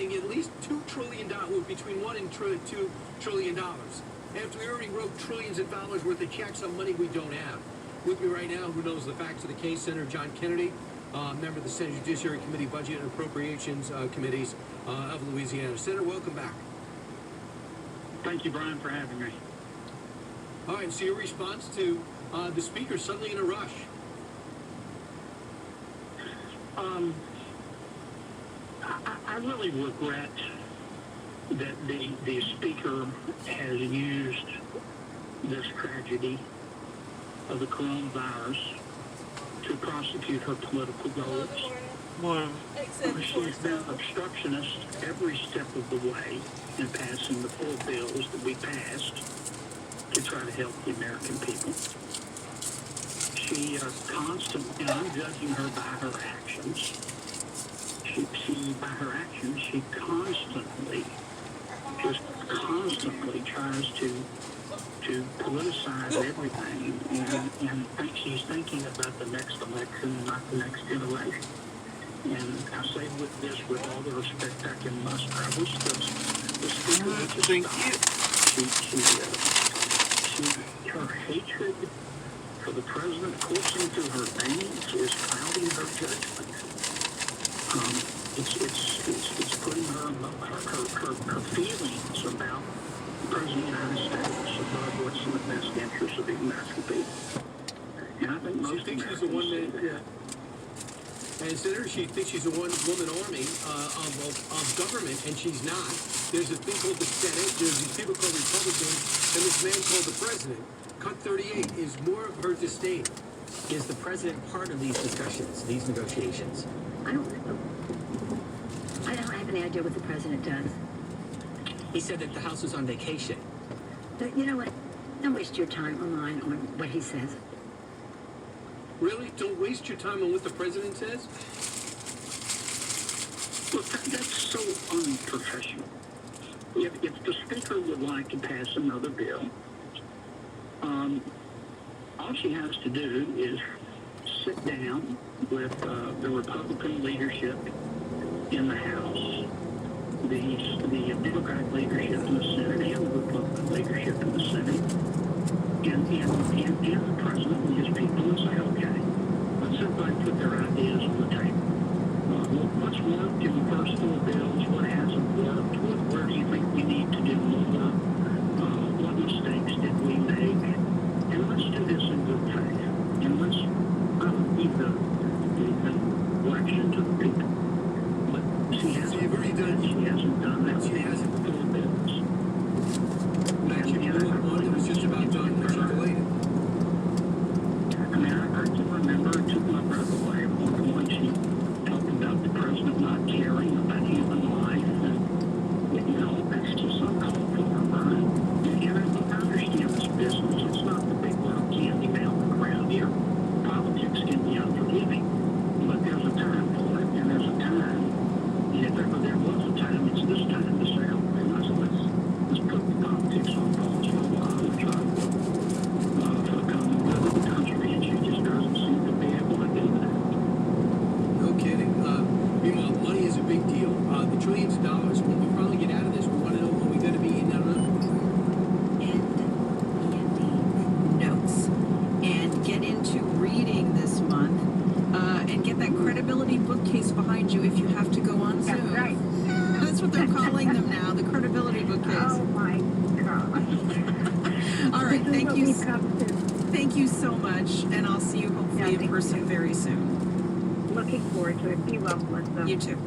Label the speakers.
Speaker 1: spending at least $2 trillion, between $1 and $2 trillion, after we already wrote trillions of dollars worth of checks on money we don't have. With me right now, who knows the facts of the case, Senator John Kennedy, member of the Senate Judiciary Committee, Budget and Appropriations Committees of Louisiana. Senator, welcome back.
Speaker 2: Thank you, Brian, for having me.
Speaker 1: All right, so your response to the Speaker suddenly in a rush.
Speaker 2: I really regret that the Speaker has used this tragedy of the coronavirus to prosecute her political goals. She's been obstructionist every step of the way in passing the 4 bills that we passed to try to help the American people. She constantly, and I'm judging her by her actions. By her actions, she constantly tries to politicize everything and thinks she's thinking about the next election, not the next generation. And I say with all the respect I can muster, I wish the Speaker would just stop. Her hatred for the president coursing through her veins is clouding her judgment. It's putting her feelings about the President of the United States above what's in the best interest of the American people. And I think most Americans see that.
Speaker 1: And Senator, she thinks she's a one-woman army of government, and she's not. There's a thing called the Senate, there's these people called Republicans, and this man called the President. Cut 38 is more of her disdain.
Speaker 3: Is the President part of these discussions, these negotiations?
Speaker 4: I don't have any idea what the President does.
Speaker 3: He said that the House was on vacation.
Speaker 4: But you know what? Don't waste your time online on what he says.
Speaker 1: Really? Don't waste your time on what the President says?
Speaker 2: Look, that's so unprofessional. If the Speaker would like to pass another bill, all she has to do is sit down with the Republican leadership in the House, the Democratic leadership in the Senate, and the Republican leadership in the Senate, and the President and his people, and say, okay, let's everybody put their ideas on the table. What's worked in the first 4 bills? What hasn't worked? Where do you think we need to do more? What mistakes did we make? And let's do this in good faith. And let's leave the election to the people. But she hasn't done that.
Speaker 1: She hasn't.
Speaker 2: The 4 bills.
Speaker 1: She blew up one that was just about done, and she delayed it.
Speaker 2: I mean, I can remember, it took my breath away at one point. She talked about the President not caring about human life, and, you know, that's just uncalled for, Brian. And I understand this business. It's not the big little candy mountain around here. Politics can be unforgiving, but there's a time for it, and there's a time, and if ever there was a time, it's this time to say, okay, let's put the politics on pause for a while and try to work for the common good of the country, and she just doesn't seem to be able to do that.
Speaker 1: No kidding. Meanwhile, money is a big deal. The trillions of dollars, when we finally get out of this, we want to know when we're going to be in that room.
Speaker 5: And notes. And get into reading this month. And get that credibility bookcase behind you if you have to go on Zoom.
Speaker 4: That's right.
Speaker 5: That's what they're calling them now, the credibility bookcase.
Speaker 4: Oh my God.
Speaker 5: All right, thank you.
Speaker 4: Thank
Speaker 5: Thank you so much, and I'll see you hopefully in person very soon.
Speaker 4: Looking forward to it. Be well, Melissa.
Speaker 5: You too.